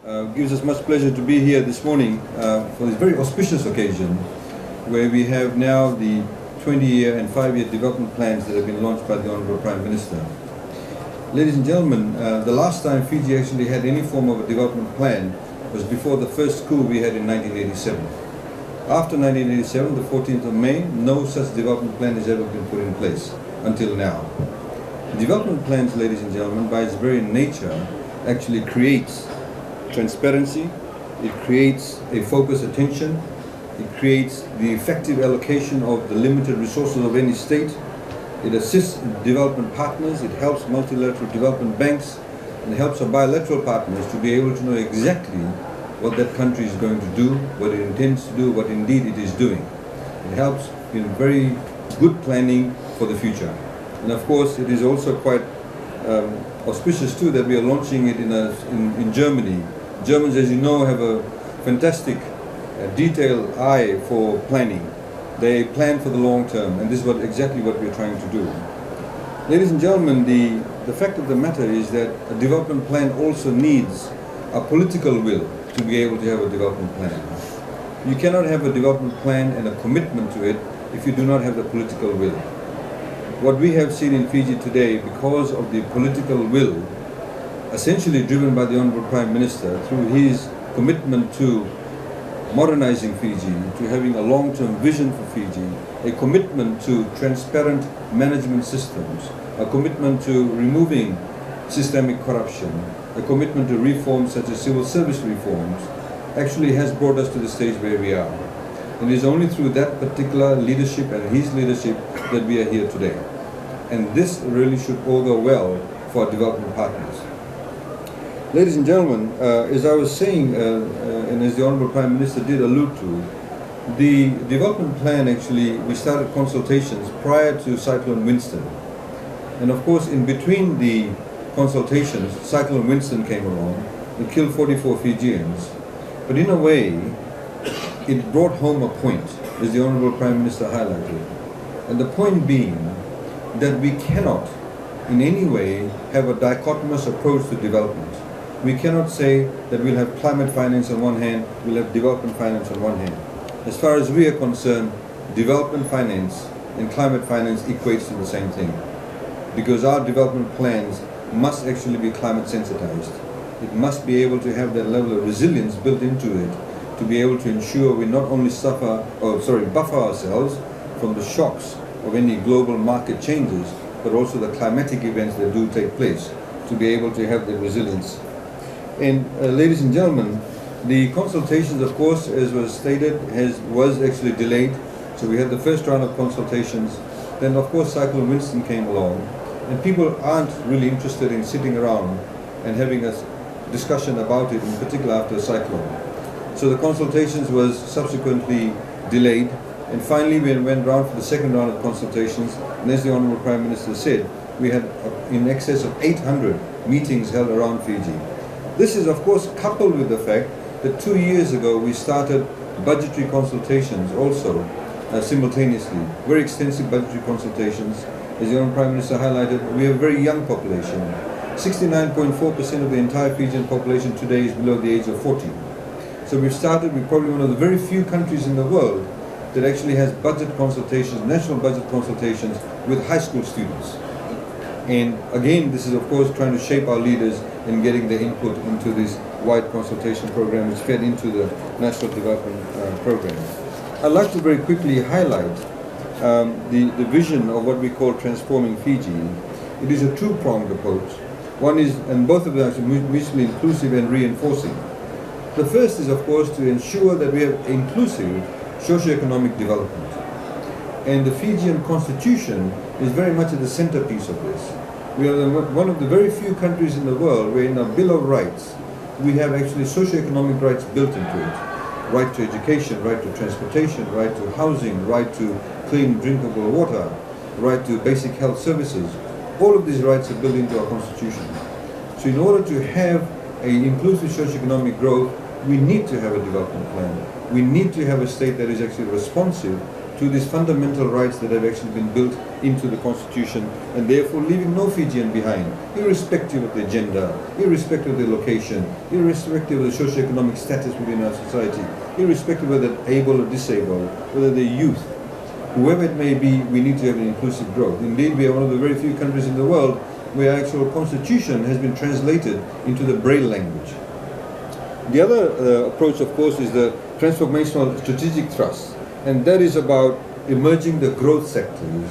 Gives us much pleasure to be here this morning for this very auspicious occasion where we have now the 20-year and 5-year development plans that have been launched by the Honourable Prime Minister. Ladies and gentlemen, the last time Fiji actually had any form of a development plan was before the first coup we had in 1987. After 1987, the 14th of May, no such development plan has ever been put in place until now. Development plans, ladies and gentlemen, by its very nature, actually creates transparency, it creates a focused attention, it creates the effective allocation of the limited resources of any state, it assists development partners, it helps multilateral development banks, and it helps our bilateral partners to be able to know exactly what that country is going to do, what it intends to do, what indeed it is doing. It helps in very good planning for the future. And of course, it is also quite auspicious too that we are launching it in Germany. Germans, as you know, have a fantastic detailed eye for planning. They plan for the long term, and this is exactly what we are trying to do. Ladies and gentlemen, the fact of the matter is that a development plan also needs a political will to be able to have a development plan. You cannot have a development plan and a commitment to it if you do not have the political will. What we have seen in Fiji today, because of the political will, essentially driven by the Honourable Prime Minister through his commitment to modernizing Fiji, to having a long-term vision for Fiji, a commitment to transparent management systems, a commitment to removing systemic corruption, a commitment to reforms such as civil service reforms, actually has brought us to the stage where we are. And it is only through that particular leadership and his leadership that we are here today. And this really should augur well for our development partners. Ladies and gentlemen, as I was saying, and as the Honourable Prime Minister did allude to, the development plan actually, we started consultations prior to Cyclone Winston. And of course, in between the consultations, Cyclone Winston came along and killed 44 Fijians. But in a way, it brought home a point, as the Honourable Prime Minister highlighted. And the point being that we cannot in any way have a dichotomous approach to development. We cannot say that we'll have climate finance on one hand, we'll have development finance on one hand. As far as we are concerned, development finance and climate finance equates to the same thing. Because our development plans must actually be climate sensitized. It must be able to have that level of resilience built into it to be able to ensure we not only buffer ourselves from the shocks of any global market changes, but also the climatic events that do take place, to be able to have that resilience. And ladies and gentlemen, the consultations, of course, as was stated, was actually delayed. So we had the first round of consultations. Then, of course, Cyclone Winston came along. And people aren't really interested in sitting around and having a discussion about it, in particular after a cyclone. So the consultations was subsequently delayed. And finally, we went round for the second round of consultations. And as the Honourable Prime Minister said, we had in excess of 800 meetings held around Fiji. This is, of course, coupled with the fact that 2 years ago we started budgetary consultations also simultaneously, very extensive budgetary consultations. As the Honourable Prime Minister highlighted, we have a very young population. 69.4% of the entire Fijian population today is below the age of 40. So we've started with probably one of the very few countries in the world that actually has budget consultations, national budget consultations with high school students. And again, this is of course trying to shape our leaders in getting their input into this wide consultation program which fed into the National Development Program. I'd like to very quickly highlight the vision of what we call transforming Fiji. It is a two-pronged approach. One is, and both of them are mutually inclusive and reinforcing. The first is, of course, to ensure that we have inclusive socio-economic development. And the Fijian constitution is very much at the centerpiece of this. We are one of the very few countries in the world where in our Bill of Rights, we have actually socio-economic rights built into it. Right to education, right to transportation, right to housing, right to clean drinkable water, right to basic health services. All of these rights are built into our constitution. So in order to have an inclusive socio-economic growth, we need to have a development plan. We need to have a state that is actually responsive to these fundamental rights that have actually been built into the Constitution, and therefore leaving no Fijian behind, irrespective of their gender, irrespective of their location, irrespective of the socio-economic status within our society, irrespective of whether they're able or disabled, whether they're youth. Whoever it may be, we need to have an inclusive growth. Indeed, we are one of the very few countries in the world where our actual constitution has been translated into the Braille language. The other approach, of course, is the transformational strategic thrust, and that is about emerging the growth sectors.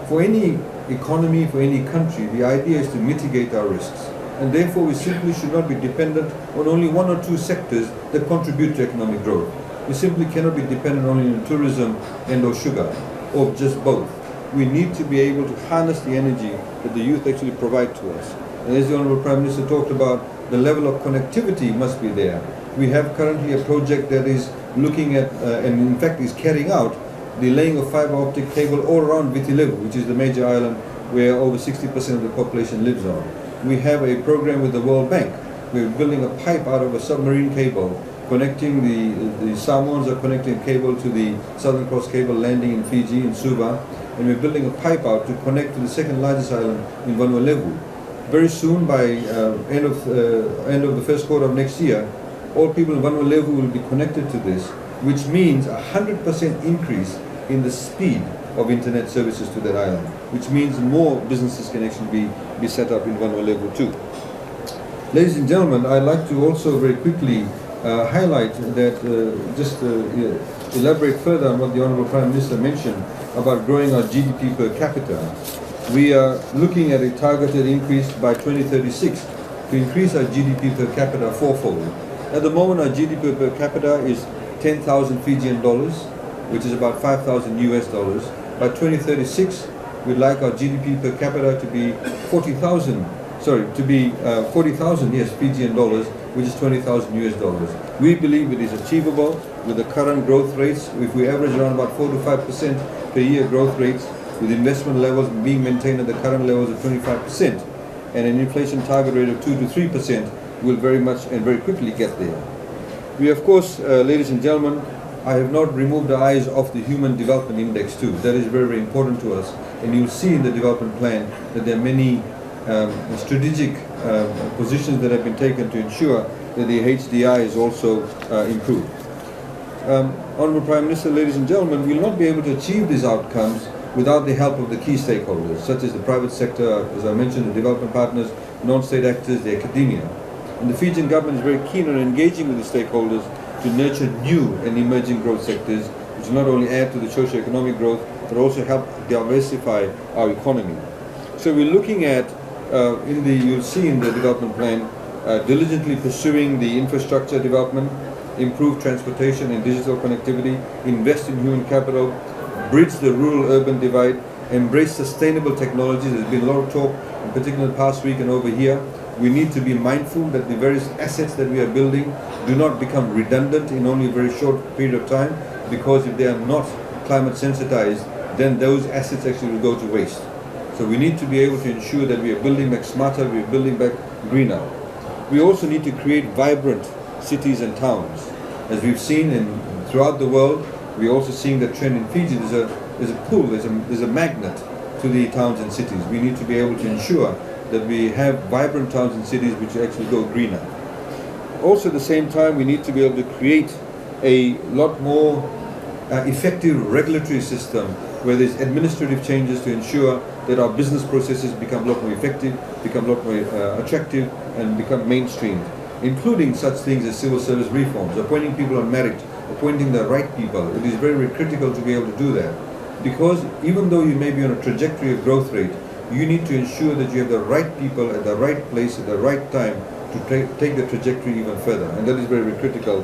For any economy, for any country, the idea is to mitigate our risks, and therefore we simply should not be dependent on only one or two sectors that contribute to economic growth. We simply cannot be dependent only on tourism and or sugar, or just both. We need to be able to harness the energy that the youth actually provide to us. And as the Honourable Prime Minister talked about, the level of connectivity must be there. We have currently a project that is looking at, and in fact is carrying out, the laying of fibre optic cable all around Vitilevu, which is the major island where over 60% of the population lives on. We have a program with the World Bank. We're building a pipe out of a submarine cable, connecting the Samoans are connecting cable to the Southern Cross cable landing in Fiji, in Suva, and we're building a pipe out to connect to the second largest island in Vanuatu. Very soon, by end of the first quarter of next year, all people in Vanuatu will be connected to this, which means 100% increase in the speed of internet services to that island, which means more businesses can actually be set up in Vanuatu too. Ladies and gentlemen, I'd like to also very quickly highlight that, elaborate further on what the Honourable Prime Minister mentioned about growing our GDP per capita. We are looking at a targeted increase by 2036 to increase our GDP per capita fourfold. At the moment, our GDP per capita is 10,000 Fijian dollars, which is about 5,000 US dollars. By 2036, we'd like our GDP per capita to be 40,000 Fijian dollars, which is 20,000 US dollars. We believe it is achievable with the current growth rates. If we average around about 4 to 5% per year growth rates, with investment levels being maintained at the current levels of 25%, and an inflation target rate of 2 to 3%, will very much and very quickly get there. We, of course, ladies and gentlemen, I have not removed our eyes off the Human Development Index too. That is very, very important to us, and you'll see in the development plan that there are many strategic positions that have been taken to ensure that the HDI is also improved. Honourable Prime Minister, ladies and gentlemen, we will not be able to achieve these outcomes without the help of the key stakeholders, such as the private sector, as I mentioned, the development partners, non-state actors, the academia. And the Fijian government is very keen on engaging with the stakeholders to nurture new and emerging growth sectors, which will not only add to the socio-economic growth, but also help diversify our economy. So we're looking at, you'll see in the development plan, diligently pursuing the infrastructure development, improve transportation and digital connectivity, invest in human capital, bridge the rural-urban divide, embrace sustainable technologies. There's been a lot of talk, in particular past week and over here. We need to be mindful that the various assets that we are building do not become redundant in only a very short period of time, because if they are not climate sensitized, then those assets actually will go to waste. So we need to be able to ensure that we are building back smarter, we are building back greener. We also need to create vibrant cities and towns. As we've seen throughout the world, we're also seeing the trend in Fiji. There's a pull, there's a magnet to the towns and cities. We need to be able to ensure that we have vibrant towns and cities which actually go greener. Also at the same time, we need to be able to create a lot more effective regulatory system where there's administrative changes to ensure that our business processes become a lot more effective, become a lot more attractive, and become mainstreamed, including such things as civil service reforms, appointing people on merit, appointing the right people. It is very, very critical to be able to do that, because even though you may be on a trajectory of growth rate, you need to ensure that you have the right people at the right place at the right time to take the trajectory even further, and that is very, very critical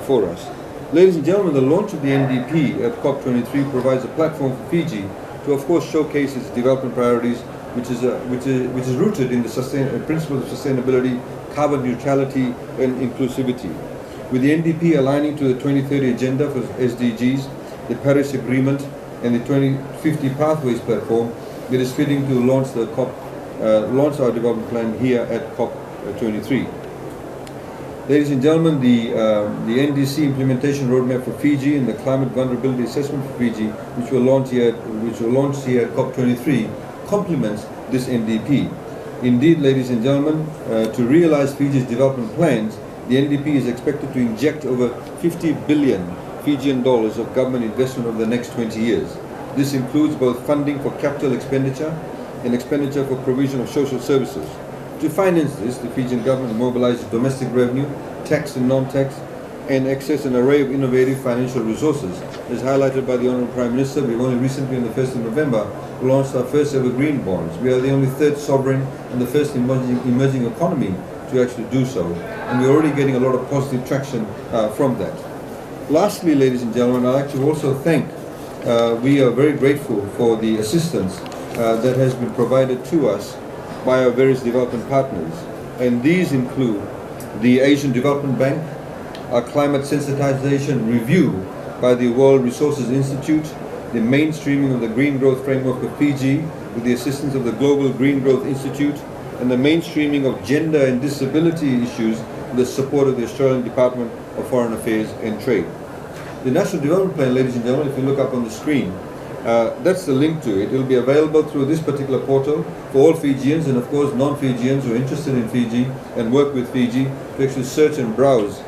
for us. Ladies and gentlemen, the launch of the NDP at COP23 provides a platform for Fiji to, of course, showcase its development priorities, which is rooted in the principles of sustainability, carbon neutrality, and inclusivity. With the NDP aligning to the 2030 agenda for SDGs, the Paris Agreement, and the 2050 Pathways platform, it is fitting to launch our development plan here at COP23. Ladies and gentlemen, the NDC implementation roadmap for Fiji and the climate vulnerability assessment for Fiji, which were launched here at COP23, complements this NDP. Indeed, ladies and gentlemen, to realize Fiji's development plans, the NDP is expected to inject over 50 billion Fijian dollars of government investment over the next 20 years. This includes both funding for capital expenditure and expenditure for provision of social services. To finance this, the Fijian government mobilizes domestic revenue, tax and non-tax, and access an array of innovative financial resources. As highlighted by the Honourable Prime Minister, we've only recently, on the 1st of November, launched our first ever green bonds. We are the only third sovereign and the first emerging economy to actually do so. And we're already getting a lot of positive traction from that. Lastly, ladies and gentlemen, I'd like to also thank, we are very grateful for the assistance that has been provided to us by our various development partners. And these include the Asian Development Bank, our climate sensitization review by the World Resources Institute, the mainstreaming of the Green Growth Framework of Fiji with the assistance of the Global Green Growth Institute, and the mainstreaming of gender and disability issues with the support of the Australian Department of Foreign Affairs and Trade. The National Development Plan, ladies and gentlemen, if you look up on the screen, that's the link to it. It will be available through this particular portal for all Fijians and of course non-Fijians who are interested in Fiji and work with Fiji to actually search and browse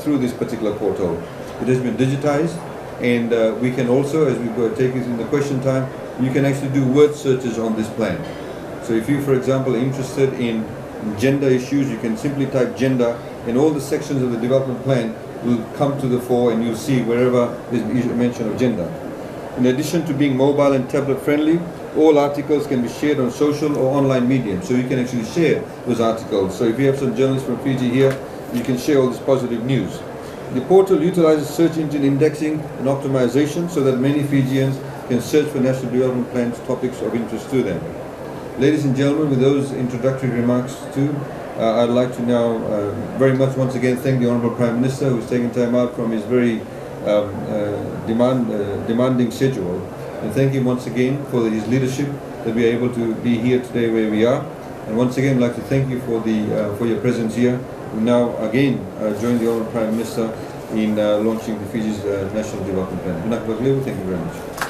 through this particular portal. It has been digitized, and we can also, as we go take it in the question time, you can actually do word searches on this plan. So if you, for example, are interested in gender issues, you can simply type gender and all the sections of the development plan will come to the fore, and you'll see wherever there's mention of gender. In addition to being mobile and tablet friendly, all articles can be shared on social or online mediums, so you can actually share those articles. So if you have some journalists from Fiji here, you can share all this positive news. The portal utilizes search engine indexing and optimization so that many Fijians can search for national development plans topics of interest to them. Ladies and gentlemen, with those introductory remarks too, I'd like to now very much once again thank the Honourable Prime Minister, who's taken time out from his very demanding schedule, and thank him once again for his leadership that we are able to be here today where we are. And once again, I'd like to thank you for your presence here. We now again join the Honourable Prime Minister in launching the Fiji's National Development Plan. Thank you very much.